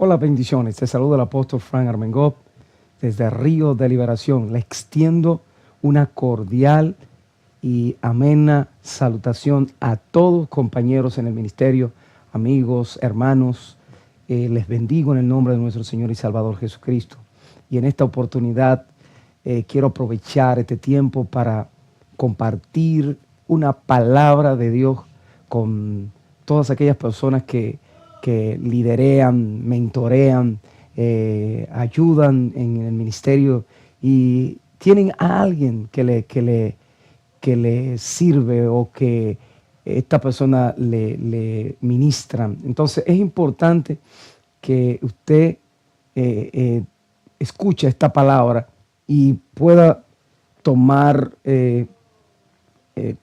Hola, bendiciones. Te saluda el apóstol Frank Armengol desde Río de Liberación. Le extiendo una cordial y amena salutación a todos compañeros en el ministerio, amigos, hermanos. Les bendigo en el nombre de nuestro Señor y Salvador Jesucristo. Y en esta oportunidad quiero aprovechar este tiempo para compartir una palabra de Dios con todas aquellas personas que liderean, mentorean, ayudan en el ministerio y tienen a alguien que le sirve o que esta persona le ministra. Entonces es importante que usted escuche esta palabra y pueda tomar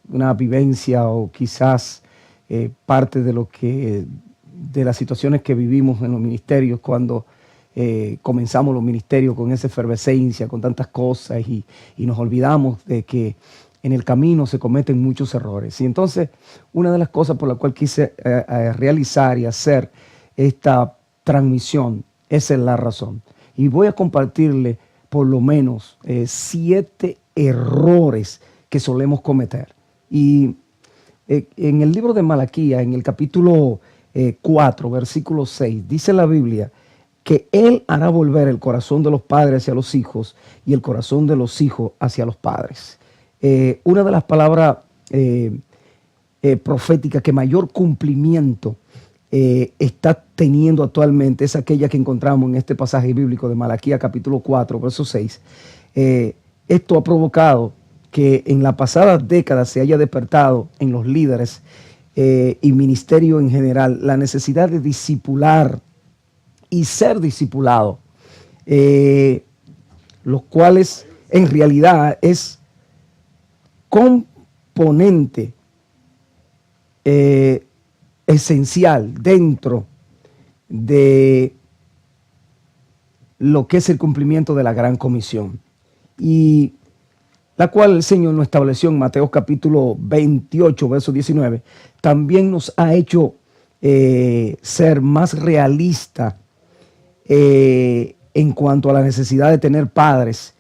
una vivencia o quizás parte de lo que de las situaciones que vivimos en los ministerios cuando comenzamos los ministerios con esa efervescencia, con tantas cosas y nos olvidamos de que en el camino se cometen muchos errores. Y entonces una de las cosas por la cual quise realizar y hacer esta transmisión, esa es la razón. Y voy a compartirle por lo menos 7 errores que solemos cometer. Y en el libro de Malaquías, en el capítulo 4, versículo 6, dice la Biblia que Él hará volver el corazón de los padres hacia los hijos y el corazón de los hijos hacia los padres. Una de las palabras proféticas que mayor cumplimiento está teniendo actualmente es aquella que encontramos en este pasaje bíblico de Malaquías capítulo 4, verso 6. Esto ha provocado que en la pasada década se haya despertado en los líderes y ministerio en general la necesidad de discipular y ser discipulado, los cuales en realidad es componente esencial dentro de lo que es el cumplimiento de la Gran Comisión, y la cual el Señor nos estableció en Mateo capítulo 28, verso 19, también nos ha hecho ser más realistas en cuanto a la necesidad de tener padres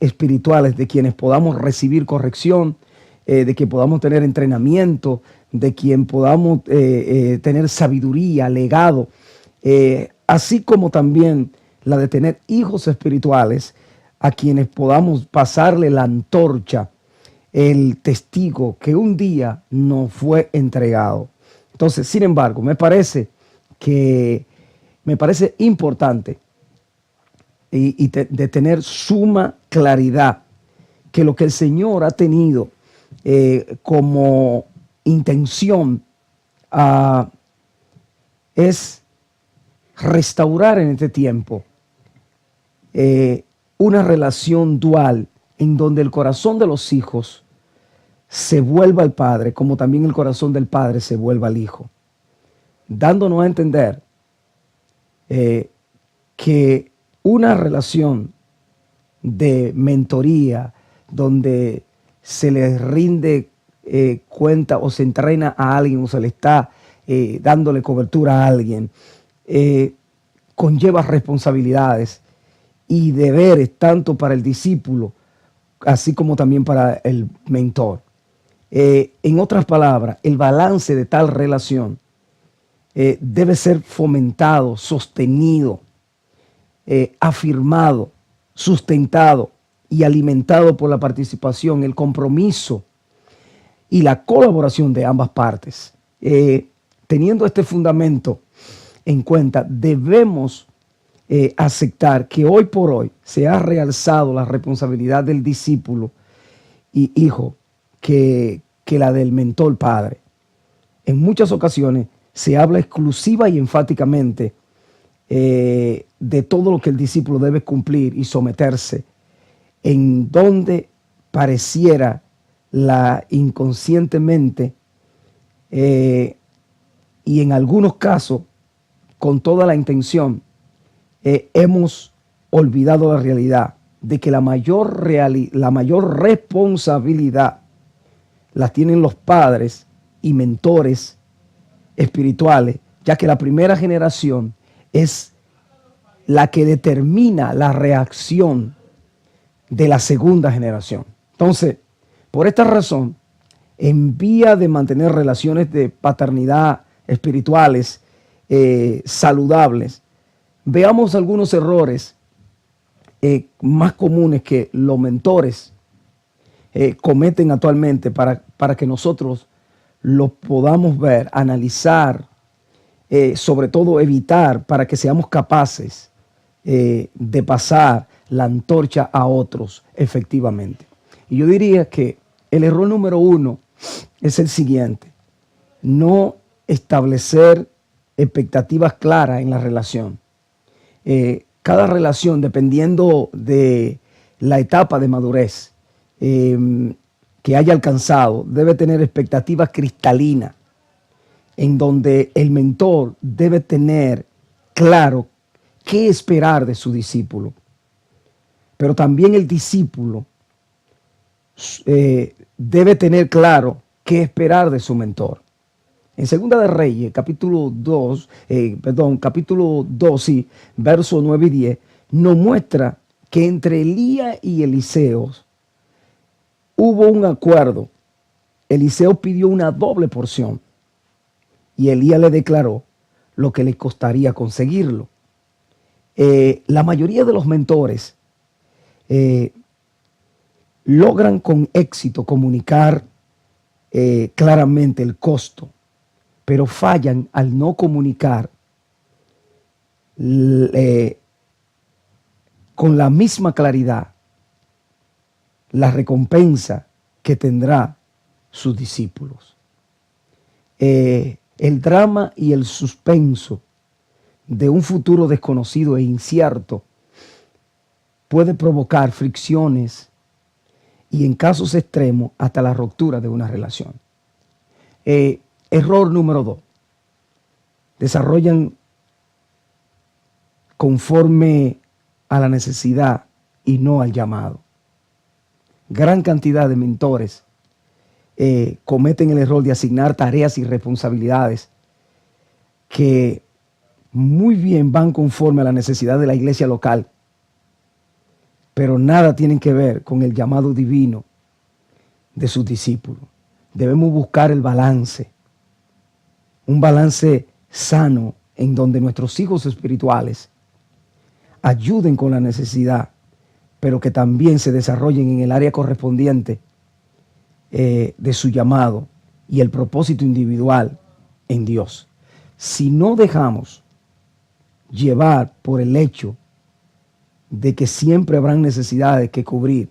espirituales de quienes podamos recibir corrección, de que podamos tener entrenamiento, de quien podamos tener sabiduría, legado, así como también la de tener hijos espirituales a quienes podamos pasarle la antorcha, el testigo que un día nos fue entregado. Entonces, sin embargo, me parece importante de tener suma claridad que lo que el Señor ha tenido como intención es restaurar en este tiempo una relación dual en donde el corazón de los hijos se vuelva al Padre, como también el corazón del Padre se vuelva al Hijo, dándonos a entender que una relación de mentoría donde se le rinde cuenta o se entrena a alguien o se le está dándole cobertura a alguien, conlleva responsabilidades y deberes tanto para el discípulo así como también para el mentor. En otras palabras, el balance de tal relación debe ser fomentado, sostenido, afirmado, sustentado y alimentado por la participación, el compromiso y la colaboración de ambas partes. Teniendo este fundamento en cuenta, debemos aceptar que hoy por hoy se ha realzado la responsabilidad del discípulo y hijo que la del mentor padre. En muchas ocasiones se habla exclusiva y enfáticamente de todo lo que el discípulo debe cumplir y someterse, en donde pareciera inconscientemente y en algunos casos con toda la intención, hemos olvidado la realidad de que la mayor responsabilidad la tienen los padres y mentores espirituales, ya que la primera generación es la que determina la reacción de la segunda generación. Entonces, por esta razón, en vía de mantener relaciones de paternidad espirituales saludables, veamos algunos errores más comunes que los mentores cometen actualmente para que nosotros los podamos ver, analizar, sobre todo evitar, para que seamos capaces de pasar la antorcha a otros efectivamente. Y yo diría que el error número 1 es el siguiente: no establecer expectativas claras en la relación. Cada relación, dependiendo de la etapa de madurez que haya alcanzado, debe tener expectativas cristalinas, en donde el mentor debe tener claro qué esperar de su discípulo. Pero también el discípulo debe tener claro qué esperar de su mentor. En Segunda de Reyes, capítulo 2, sí, versos 9 y 10, nos muestra que entre Elías y Eliseo hubo un acuerdo. Eliseo pidió una doble porción y Elías le declaró lo que le costaría conseguirlo. La mayoría de los mentores logran con éxito comunicar claramente el costo, pero fallan al no comunicar con la misma claridad la recompensa que tendrá sus discípulos. El drama y el suspenso de un futuro desconocido e incierto puede provocar fricciones y, en casos extremos, hasta la ruptura de una relación. Error número 2. Desarrollan conforme a la necesidad y no al llamado. Gran cantidad de mentores cometen el error de asignar tareas y responsabilidades que muy bien van conforme a la necesidad de la iglesia local, pero nada tienen que ver con el llamado divino de sus discípulos. Debemos buscar el balance, un balance sano en donde nuestros hijos espirituales ayuden con la necesidad, pero que también se desarrollen en el área correspondiente de su llamado y el propósito individual en Dios. Si no dejamos llevar por el hecho de que siempre habrán necesidades que cubrir,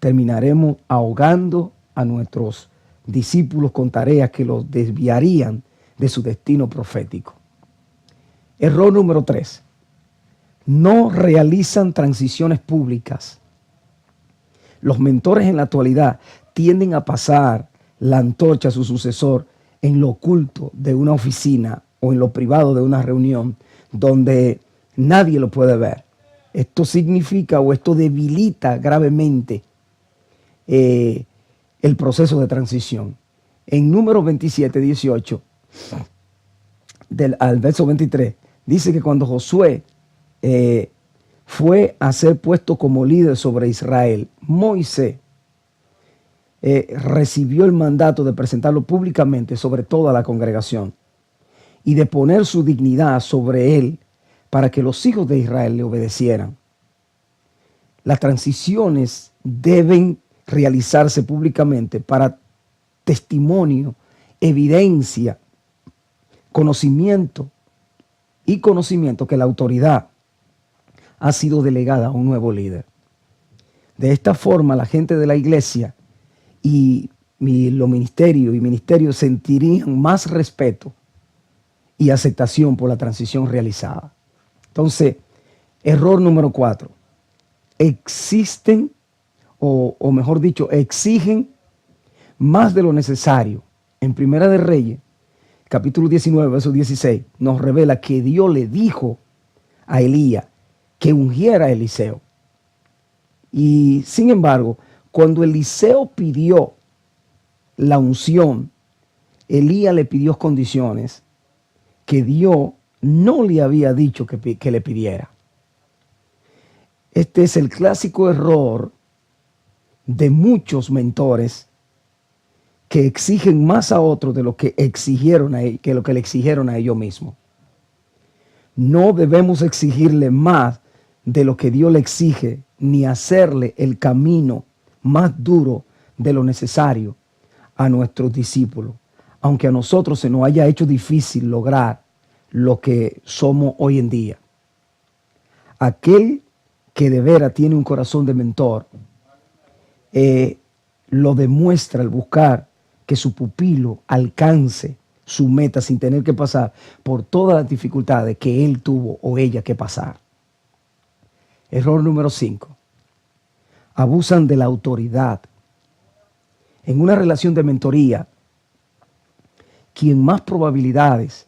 terminaremos ahogando a nuestros discípulos con tareas que los desviarían de su destino profético. Error número 3. No realizan transiciones públicas. Los mentores en la actualidad tienden a pasar la antorcha a su sucesor en lo oculto de una oficina o en lo privado de una reunión donde nadie lo puede ver. Esto significa o esto debilita gravemente el proceso de transición. En Números 27, 18 al verso 23, dice que cuando Josué fue a ser puesto como líder sobre Israel, Moisés recibió el mandato de presentarlo públicamente sobre toda la congregación y de poner su dignidad sobre él para que los hijos de Israel le obedecieran. Las transiciones deben realizarse públicamente para testimonio, evidencia, conocimiento que la autoridad ha sido delegada a un nuevo líder. De esta forma, la gente de la iglesia y los ministerios sentirían más respeto y aceptación por la transición realizada. Entonces, error número 4. Existen, o mejor dicho, exigen más de lo necesario. En Primera de Reyes, capítulo 19, verso 16, nos revela que Dios le dijo a Elías que ungiera a Eliseo. Y sin embargo, cuando Eliseo pidió la unción, Elías le pidió condiciones que Dios no le había dicho que le pidiera. Este es el clásico error de muchos mentores que exigen más a otros de lo que exigieron que lo que le exigieron a ellos mismos. No debemos exigirle más de lo que Dios le exige, ni hacerle el camino más duro de lo necesario a nuestros discípulos, aunque a nosotros se nos haya hecho difícil lograr lo que somos hoy en día. Aquel que de veras tiene un corazón de mentor, lo demuestra al buscar que su pupilo alcance su meta sin tener que pasar por todas las dificultades que él tuvo o ella que pasar. Error número 5. Abusan de la autoridad. En una relación de mentoría, quien más probabilidades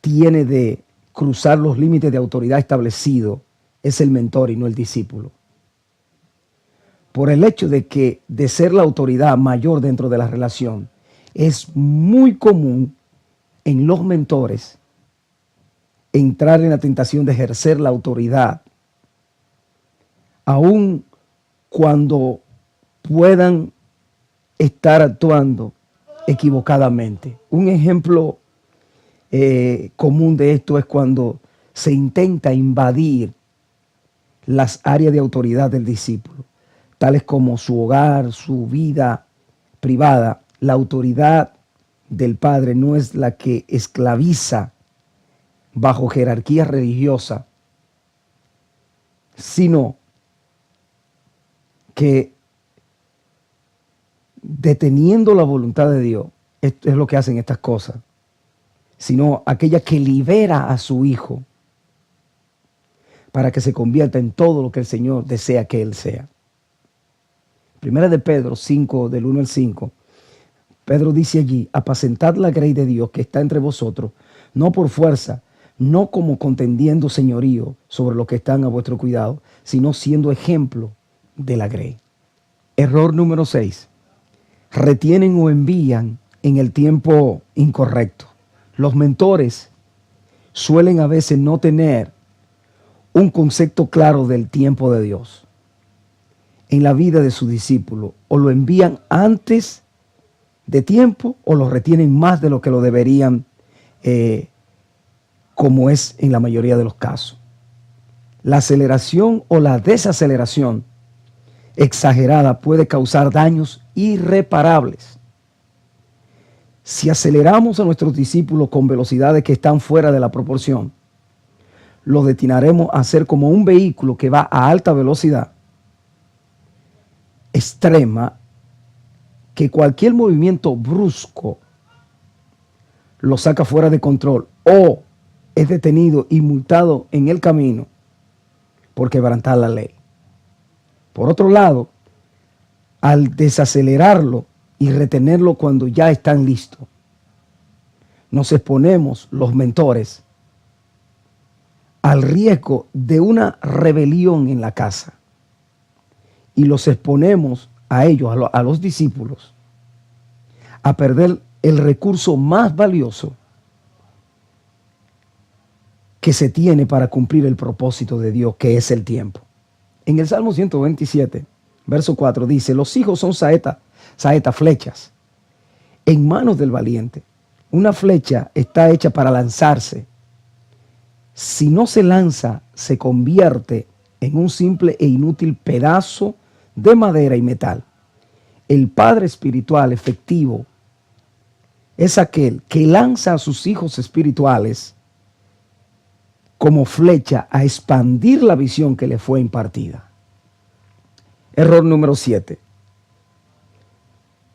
tiene de cruzar los límites de autoridad establecidos es el mentor y no el discípulo. Por el hecho de ser la autoridad mayor dentro de la relación, es muy común en los mentores entrar en la tentación de ejercer la autoridad, aun cuando puedan estar actuando equivocadamente. Un ejemplo común de esto es cuando se intenta invadir las áreas de autoridad del discípulo, tales como su hogar, su vida privada. La autoridad del padre no es la que esclaviza bajo jerarquía religiosa, sino que deteniendo la voluntad de Dios, esto es lo que hacen estas cosas, sino aquella que libera a su hijo para que se convierta en todo lo que el Señor desea que él sea. Primera de Pedro 5, del 1 al 5, Pedro dice allí: apacentad la grey de Dios que está entre vosotros, no por fuerza, no como contendiendo señorío sobre los que están a vuestro cuidado, sino siendo ejemplo de la grey. Error número 6. Retienen o envían en el tiempo incorrecto. Los mentores suelen a veces no tener un concepto claro del tiempo de Dios en la vida de su discípulo. O lo envían antes de tiempo o lo retienen más de lo que lo deberían, como es en la mayoría de los casos. La aceleración o la desaceleración exagerada puede causar daños irreparables. Si aceleramos a nuestros discípulos con velocidades que están fuera de la proporción, los destinaremos a ser como un vehículo que va a alta velocidad extrema, que cualquier movimiento brusco lo saca fuera de control o es detenido y multado en el camino por quebrantar la ley. Por otro lado, al desacelerarlo y retenerlo cuando ya están listos, nos exponemos los mentores al riesgo de una rebelión en la casa y los exponemos a ellos, a los discípulos, a perder el recurso más valioso que se tiene para cumplir el propósito de Dios, que es el tiempo. En el Salmo 127, verso 4 dice: los hijos son saetas, flechas, en manos del valiente. Una flecha está hecha para lanzarse. Si no se lanza, se convierte en un simple e inútil pedazo de madera y metal. El padre espiritual efectivo es aquel que lanza a sus hijos espirituales como flecha a expandir la visión que le fue impartida. Error número 7.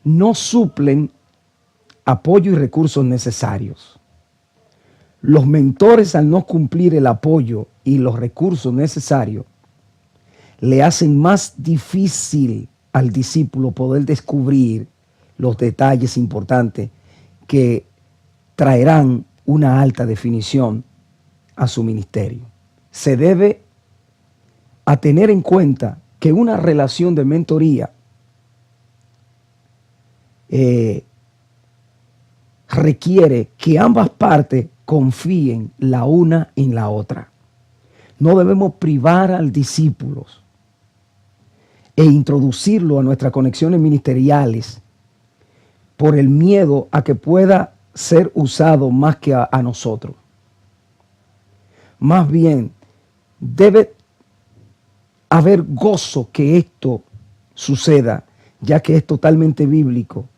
No suplen apoyo y recursos necesarios. Los mentores, al no cumplir el apoyo y los recursos necesarios, le hacen más difícil al discípulo poder descubrir los detalles importantes que traerán una alta definición a su ministerio. Se debe a tener en cuenta que una relación de mentoría requiere que ambas partes confíen la una en la otra. No debemos privar al discípulo e introducirlo a nuestras conexiones ministeriales por el miedo a que pueda ser usado más que a nosotros. Más bien, debe haber gozo que esto suceda, ya que es totalmente bíblico,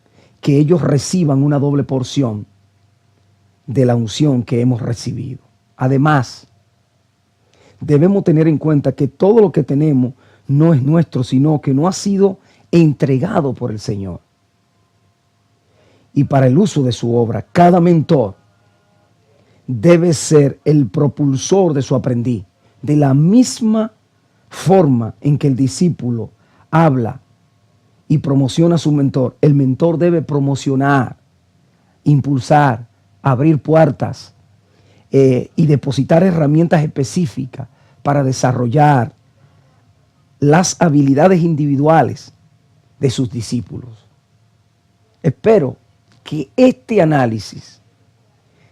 que ellos reciban una doble porción de la unción que hemos recibido. Además, debemos tener en cuenta que todo lo que tenemos no es nuestro, sino que no ha sido entregado por el Señor. Y para el uso de su obra, cada mentor debe ser el propulsor de su aprendiz. De la misma forma en que el discípulo habla y promociona a su mentor, el mentor debe promocionar, impulsar, abrir puertas y depositar herramientas específicas para desarrollar las habilidades individuales de sus discípulos. Espero que este análisis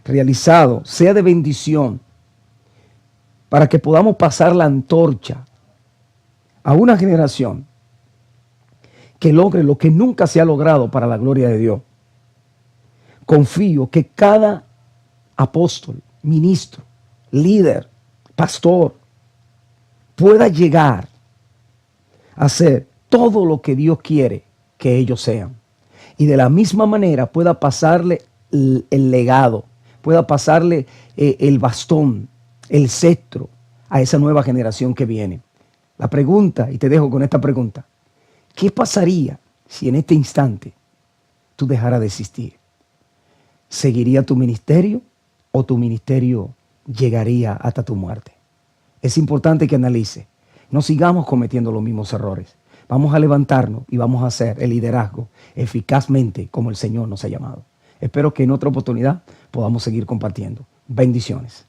realizado sea de bendición para que podamos pasar la antorcha a una generación que logre lo que nunca se ha logrado para la gloria de Dios. Confío que cada apóstol, ministro, líder, pastor pueda llegar a ser todo lo que Dios quiere que ellos sean. Y de la misma manera pueda pasarle el legado, pueda pasarle el bastón, el cetro a esa nueva generación que viene. La pregunta, y te dejo con esta pregunta: ¿qué pasaría si en este instante tú dejaras de existir? ¿Seguiría tu ministerio o tu ministerio llegaría hasta tu muerte? Es importante que analice. No sigamos cometiendo los mismos errores. Vamos a levantarnos y vamos a hacer el liderazgo eficazmente como el Señor nos ha llamado. Espero que en otra oportunidad podamos seguir compartiendo. Bendiciones.